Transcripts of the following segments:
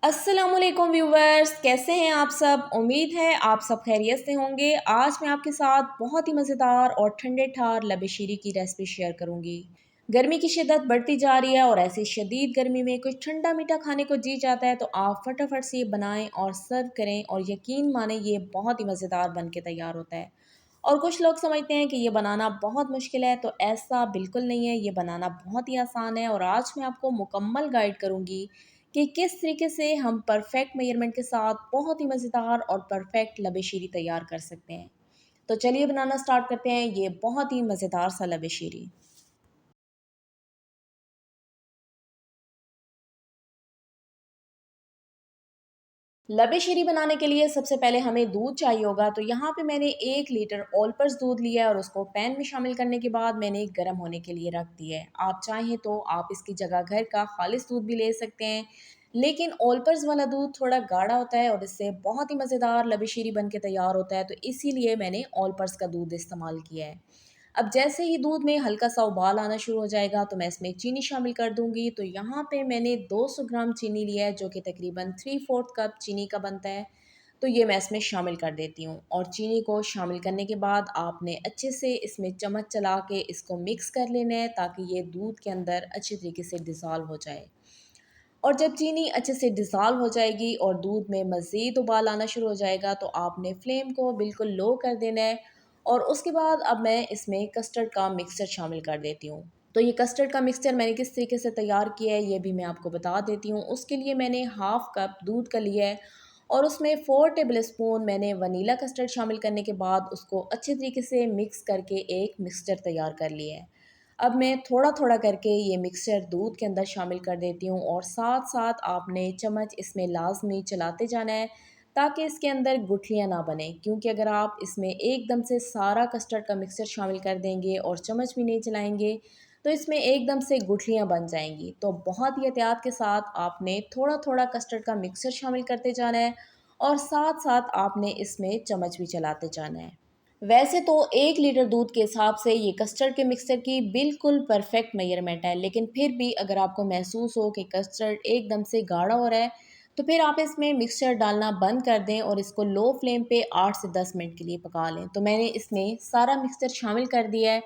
अस्सलाम वालेकुम व्यूवर्स, कैसे हैं आप सब। उम्मीद है आप सब खैरियत से होंगे। आज मैं आपके साथ बहुत ही मज़ेदार और ठंडे ठार लबे शीरी की रेसिपी शेयर करूंगी। गर्मी की शिद्दत बढ़ती जा रही है और ऐसी शदीद गर्मी में कुछ ठंडा मीठा खाने को जी जाता है, तो आप फटाफट से ये बनाएं और सर्व करें और यकीन माने ये बहुत ही मज़ेदार बन के तैयार होता है। और कुछ लोग समझते हैं कि ये बनाना बहुत मुश्किल है, तो ऐसा बिल्कुल नहीं है। ये बनाना बहुत ही आसान है और आज मैं आपको मुकम्मल गाइड करूंगी कि किस तरीके से हम परफेक्ट मेजरमेंट के साथ बहुत ही मज़ेदार और परफेक्ट लबे शीरी तैयार कर सकते हैं। तो चलिए बनाना स्टार्ट करते हैं ये बहुत ही मज़ेदार सा लबे शीरी। लबे शीरी बनाने के लिए सबसे पहले हमें दूध चाहिए होगा। तो यहाँ पे मैंने 1 लीटर ऑलपर्स दूध लिया है और उसको पैन में शामिल करने के बाद मैंने गर्म होने के लिए रख दिया है। आप चाहें तो आप इसकी जगह घर का खालिस दूध भी ले सकते हैं, लेकिन ऑलपर्स वाला दूध थोड़ा गाढ़ा होता है और इससे बहुत ही मज़ेदार लबे शीरी बन के तैयार होता है, तो इसीलिए मैंने ऑलपर्स का दूध इस्तेमाल किया है। अब जैसे ही दूध में हल्का सा उबाल आना शुरू हो जाएगा तो मैं इसमें चीनी शामिल कर दूंगी। तो यहाँ पे मैंने 200 ग्राम चीनी लिया है, जो कि तकरीबन 3/4 कप चीनी का बनता है। तो ये मैं इसमें शामिल कर देती हूँ और चीनी को शामिल करने के बाद आपने अच्छे से इसमें चम्मच चला के इसको मिक्स कर लेना है, ताकि ये दूध के अंदर अच्छे तरीके से डिज़ोल्व हो जाए। और जब चीनी अच्छे से डिज़ोल्व हो जाएगी और दूध में मज़ीद उबाल आना शुरू हो जाएगा, तो आपने फ्लेम को बिल्कुल लो कर देना है। और उसके बाद अब मैं इसमें कस्टर्ड का मिक्सचर शामिल कर देती हूँ। तो ये कस्टर्ड का मिक्सचर मैंने किस तरीके से तैयार किया है ये भी मैं आपको बता देती हूँ। उसके लिए मैंने हाफ़ कप दूध का लिया है और उसमें 4 टेबल स्पून मैंने वनीला कस्टर्ड शामिल करने के बाद उसको अच्छे तरीके से मिक्स करके एक मिक्सचर तैयार कर लिया है। अब मैं थोड़ा थोड़ा करके ये मिक्सचर दूध के अंदर शामिल कर देती हूँ और साथ साथ आपने चम्मच इसमें लाजमी चलाते जाना है, ताकि इसके अंदर गुठलियाँ ना बने। क्योंकि अगर आप इसमें एकदम से सारा कस्टर्ड का मिक्सचर शामिल कर देंगे और चम्मच भी नहीं चलाएंगे, तो इसमें एकदम से गुठलियाँ बन जाएंगी। तो बहुत ही एहतियात के साथ आपने थोड़ा थोड़ा कस्टर्ड का मिक्सचर शामिल करते जाना है और साथ साथ आपने इसमें चम्मच भी चलाते जाना है। वैसे तो 1 लीटर दूध के हिसाब से ये कस्टर्ड के मिक्सचर की बिल्कुल परफेक्ट मेजरमेंट है, लेकिन फिर भी अगर आपको महसूस हो कि कस्टर्ड एकदम से गाढ़ा हो रहा है, तो फिर आप इसमें मिक्सचर डालना बंद कर दें और इसको लो फ्लेम पे 8 से 10 मिनट के लिए पका लें। तो मैंने इसमें सारा मिक्सचर शामिल कर दिया है।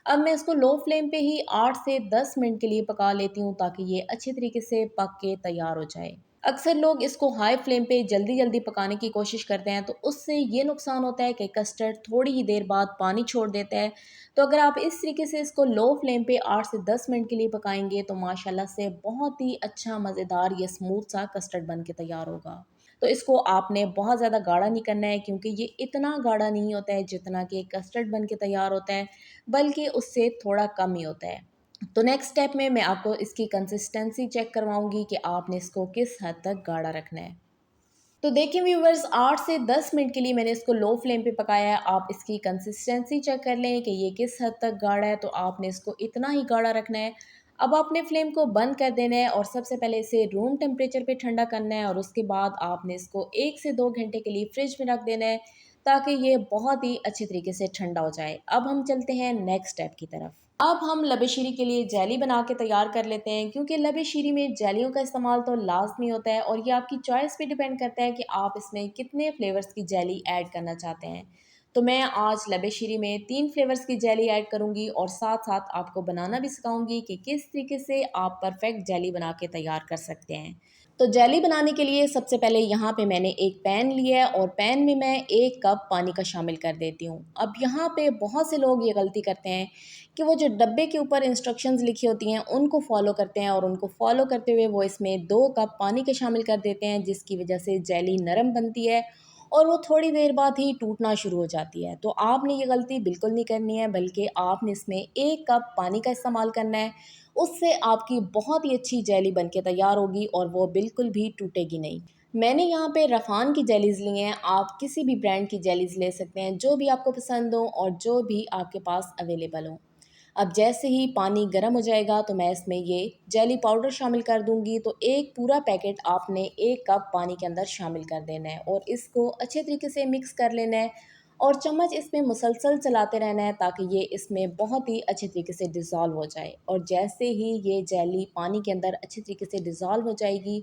अब मैं इसको लो फ्लेम पे ही 8 से 10 मिनट के लिए पका लेती हूँ, ताकि ये अच्छी तरीके से पक के तैयार हो जाए। अक्सर लोग इसको हाई फ्लेम पे जल्दी जल्दी पकाने की कोशिश करते हैं, तो उससे ये नुकसान होता है कि कस्टर्ड थोड़ी ही देर बाद पानी छोड़ देता है। तो अगर आप इस तरीके से इसको लो फ्लेम पे 8 से 10 मिनट के लिए पकाएंगे, तो माशाल्लाह से बहुत ही अच्छा मज़ेदार ये स्मूथ सा कस्टर्ड बन के तैयार होगा। तो इसको आपने बहुत ज़्यादा गाढ़ा नहीं करना है, क्योंकि ये इतना गाढ़ा नहीं होता है जितना कि कस्टर्ड बन के तैयार होता है, बल्कि उससे थोड़ा कम ही होता है। तो नेक्स्ट स्टेप में मैं आपको इसकी कंसिस्टेंसी चेक करवाऊंगी कि आपने इसको किस हद तक गाढ़ा रखना है। तो देखिए व्यूवर्स, 8 से 10 मिनट के लिए मैंने इसको लो फ्लेम पे पकाया है। आप इसकी कंसिस्टेंसी चेक कर लें कि ये किस हद तक गाढ़ा है, तो आपने इसको इतना ही गाढ़ा रखना है। अब आपने फ्लेम को बंद कर देना है और सबसे पहले इसे रूम टेम्परेचर पे ठंडा करना है और उसके बाद आपने इसको 1 से 2 घंटे के लिए फ्रिज में रख देना है, ताकि ये बहुत ही अच्छे तरीके से ठंडा हो जाए। अब हम चलते हैं नेक्स्ट स्टेप की तरफ। अब हम लबे शीरी के लिए जेली बना के तैयार कर लेते हैं, क्योंकि लबे शीरी में जेलियों का इस्तेमाल तो लाजमी होता है और ये आपकी चॉइस पे डिपेंड करता है कि आप इसमें कितने फ्लेवर्स की जेली ऐड करना चाहते हैं। तो मैं आज लबे शीरी में 3 फ्लेवर्स की जेली ऐड करूंगी और साथ साथ आपको बनाना भी सिखाऊंगी कि किस तरीके से आप परफेक्ट जेली बना के तैयार कर सकते हैं। तो जेली बनाने के लिए सबसे पहले यहाँ पे मैंने एक पैन लिया है और पैन में मैं 1 कप पानी का शामिल कर देती हूँ। अब यहाँ पे बहुत से लोग ये गलती करते हैं कि वो जो डब्बे के ऊपर इंस्ट्रक्शंस लिखी होती हैं उनको फॉलो करते हैं और उनको फॉलो करते हुए वो इसमें 2 कप पानी के शामिल कर देते हैं, जिसकी वजह से जेली नरम बनती है और वो थोड़ी देर बाद ही टूटना शुरू हो जाती है। तो आपने ये गलती बिल्कुल नहीं करनी है, बल्कि आपने इसमें 1 कप पानी का इस्तेमाल करना है। उससे आपकी बहुत ही अच्छी जेली बन के तैयार होगी और वो बिल्कुल भी टूटेगी नहीं। मैंने यहाँ पे रफ़ान की जेलीज़ ली हैं, आप किसी भी ब्रांड की जेलीज़ ले सकते हैं, जो भी आपको पसंद हो और जो भी आपके पास अवेलेबल हो। अब जैसे ही पानी गर्म हो जाएगा तो मैं इसमें ये जेली पाउडर शामिल कर दूंगी। तो एक पूरा पैकेट आपने 1 कप पानी के अंदर शामिल कर देना है और इसको अच्छे तरीके से मिक्स कर लेना है और चम्मच इसमें मुसलसल चलाते रहना है, ताकि ये इसमें बहुत ही अच्छे तरीके से डिज़ोल्व हो जाए। और जैसे ही ये जेली पानी के अंदर अच्छे तरीके से डिज़ोल्व हो जाएगी,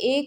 1